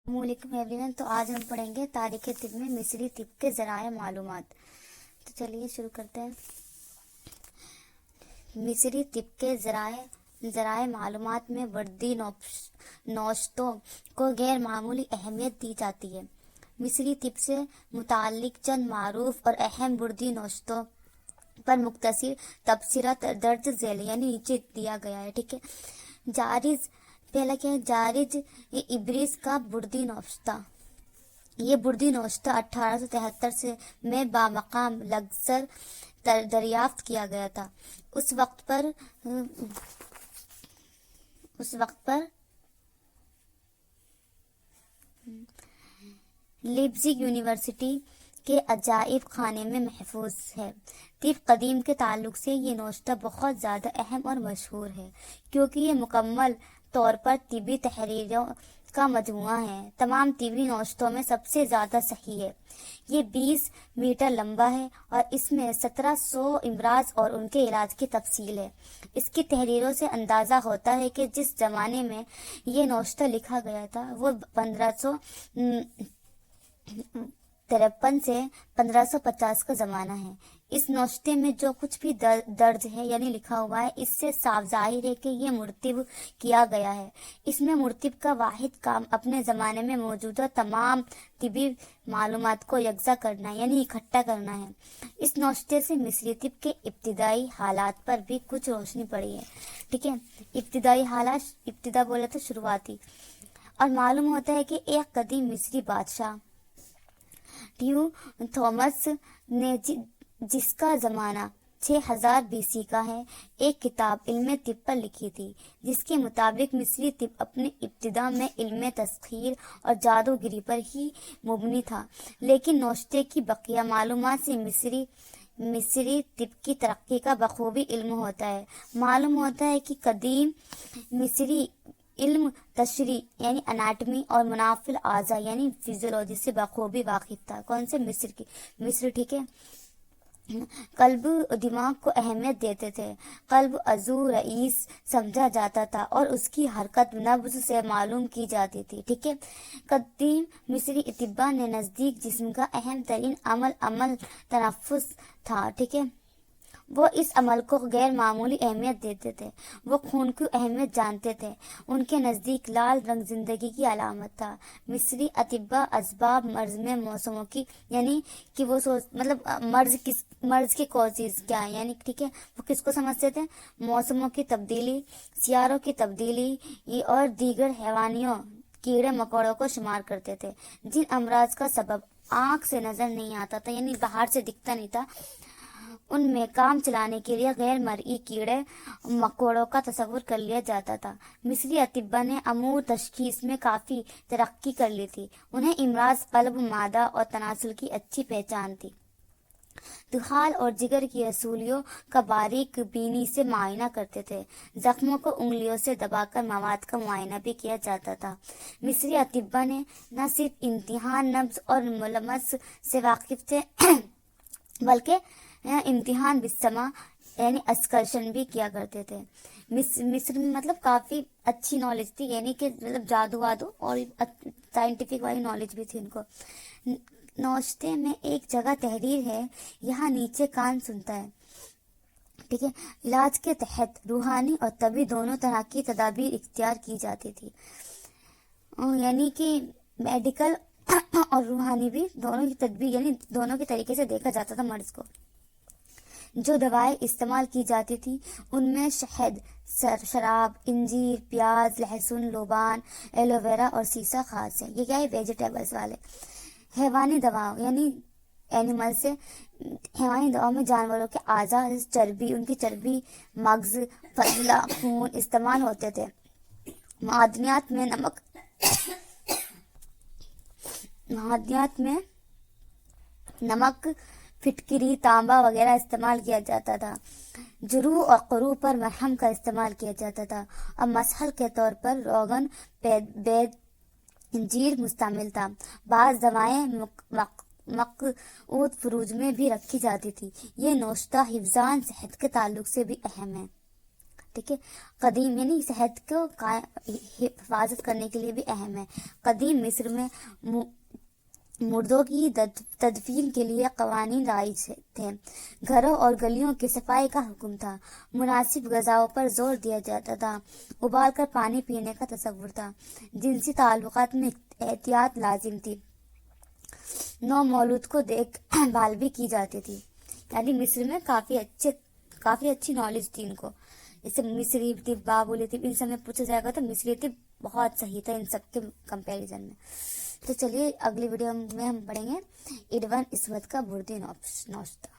अस्सलामुअलैकुम एवरीवन। तो आज हम पढ़ेंगे तारीख़ तिब में मिस्री तिब के ज़राए मालूमात। तो चलिए शुरू करते हैं। मिस्री तिब के ज़राए मालूमात में वर्दी नौशतों को गैर मामूली अहमियत दी जाती है। मिस्री तिब से मुताल्लिक़ चंद मारूफ और अहम वर्दी नौशतों पर मुख्तसर तबसरा दर्ज झैल यानी नीचे दिया गया है। ठीक है। जारिज पहला क्या है? जारिज ये इब्रिस का बुर्दी नौश्ता। ये बुर्दी नौश्ता 1873 से में बामकाम लग्जर दरियाफ्त किया गया था। उस वक्त पर लिप्जिग यूनिवर्सिटी के अजाइब खाने में महफूज है। तिब कदीम के ताल्लुक से ये नौश्ता बहुत ज़्यादा अहम और मशहूर है, क्योंकि ये मुकम्मल तौर पर तिबी तहरीरों का मजमुआ है। तमाम तिबी नौश्तों में सबसे ज़्यादा सही है। ये 20 मीटर लंबा है और इसमें 1700 इमराज और उनके इलाज की तफसील है। इसकी तहरीरों से अंदाज़ा होता है कि जिस ज़माने में ये नौश्ता लिखा गया था वो 1553 से 1550 का ज़माना है। इस नौश्ते में जो कुछ भी दर्ज है यानी लिखा हुआ है, इससे साफ जाहिर है कि ये मुरतिब किया गया है। इसमें मुरतिब का वाहिद काम अपने ज़माने में मौजूदा तमाम तिबी मालूमात को यकजा करना यानी इकट्ठा करना है। इस नौश्ते से मिस्री तिब के इब्तिदाई हालात पर भी कुछ रोशनी पड़ी है। ठीक है। इब्तिदाई हालात, इब्तिदा बोले तो शुरुआती, और मालूम होता है कि एक कदीम मिस्री बादशाह ट्यू थॉमस ने जिसका ज़माना 6000 बीसी का है, एक किताब इल्म तिब पर लिखी थी, जिसके मुताबिक मिस्री तिब अपने इब्तिदा में इल्म तस्खीर और जादूगिरी पर ही मुबनी था। लेकिन नौश्ते की बकिया मालूमात से मिस्री तिब की तरक्की का बखूबी इल्म होता है। मालूम होता है कि कदीम मिस्री इल्म तशरी यानी अनाटमी और मुनाफिल आज़ा यानी फिजियोलॉजी से बखूबी वाकिफ था। कौन से? मिस्र। ठीक है। कल्ब दिमाग को अहमियत देते थे। कल्ब अज़ू रईस समझा जाता था और उसकी हरकत नब्ज़ से मालूम की जाती थी। ठीक है। कदीम मिस्री इतिबा ने नज़दीक जिस्म का अहम तरीन अमल तनफ़ुस था। ठीक है। वो इस अमल को गैर मामूली अहमियत देते थे। वो खून की अहमियत जानते थे। उनके नज़दीक लाल रंग जिंदगी की अलामत था। मिस्री अतिबा असबाब मर्ज में मौसमों की यानी कि वो मर्ज की कॉजेज क्या है यानी ठीक है, वो किसको समझते थे? मौसमों की तब्दीली, सियारों की तब्दीली और दीगर हैवानियों कीड़े मकोड़ों को शुमार करते थे, जिन अमराज का सबब आँख से नजर नहीं आता था यानी बाहर से दिखता नहीं था। उनमें काम चलाने के लिए गैर मरई कीड़े मकोड़ों का तस्वुर कर लिया जाता था। मिस्री अतिब्बा ने अमूर तशखीस में काफ़ी तरक्की कर ली थी। उन्हें इमराज कल्ब, मादा और तनासुल की अच्छी पहचान थी। दुखाल और जिगर की रसूलियों का बारीक बीनी से मुआयना करते थे। जख्मों को उंगलियों से दबाकर मवाद का मुआयना भी किया जाता था। मिस्री अतिब्बा ने न सिर्फ इम्तिहान नब्ज और मुलमस से वाकिफ थे बल्कि इम्तिहान बिस्समा यानी अस्कर्शन भी किया करते थे। मिस्र में मतलब काफ़ी अच्छी नॉलेज थी, यानी कि मतलब जादू वादू और साइंटिफिक वाली नॉलेज भी थी उनको। नौश्ते में एक जगह तहरीर है, यहाँ नीचे कान सुनता है। ठीक है। इलाज के तहत रूहानी और तबी दोनों तरह की तदाबीर इख्तियार की जाती थी, यानी कि मेडिकल और रूहानी भी दोनों की तदबीर यानी दोनों के तरीके से देखा जाता था मर्ज को। जो दवाएं इस्तेमाल की जाती थी उनमें शहद, शराब, इंजीर, प्याज, लहसुन, लोबान, एलोवेरा और सीसा खास है। ये क्या है? वेजिटेबल्स वाले। हैवानी दवाओं यानी एनिमल से हैवानी दवाओं में जानवरों के आज़ा, चर्बी, उनकी चर्बी, मग्ज, फजला, खून इस्तेमाल होते थे। मादनियात में नमक, फिटकरी, तांबा वगैरह इस्तेमाल किया जाता था। जुरूह और क़ुरूह पर मरहम का इस्तेमाल किया जाता था और मसहल के तौर पर रोगन, बेद, इंजीर मुस्तमिल था। बाज़ दवाएं मक़ऊद फ़ुरूज में भी रखी जाती थी। ये नौश्ता हिफ़्ज़ान सेहत के ताल्लुक से भी अहम है। ٹھیک ہے. قدیم یعنی صحت کو حفاظت کرنے کے لیے بھی اہم ہے. قدیم مصر میں مردوں کی تدفین کے لیے قوانین رائج تھے. گھروں اور گلیوں کی صفائی کا حکم تھا. مناسب غذاؤں پر زور دیا جاتا تھا. ابال کر پانی پینے کا تصور تھا. جنسی تعلقات میں احتیاط لازم تھی. نو مولود کو دیکھ بھال بھی کی جاتی تھی. یعنی مصر میں کافی اچھی نالج تھی ان کو. جیسے مصری طب، بابلی طب، ان سب میں پوچھا جائے گا تو مصری طب بہت صحیح تھا ان سب کے کمپیریزن میں. تو چلیے اگلی ویڈیو میں ہم پڑھیں گے ایڈون اسمتھ کا بردی نوشتہ.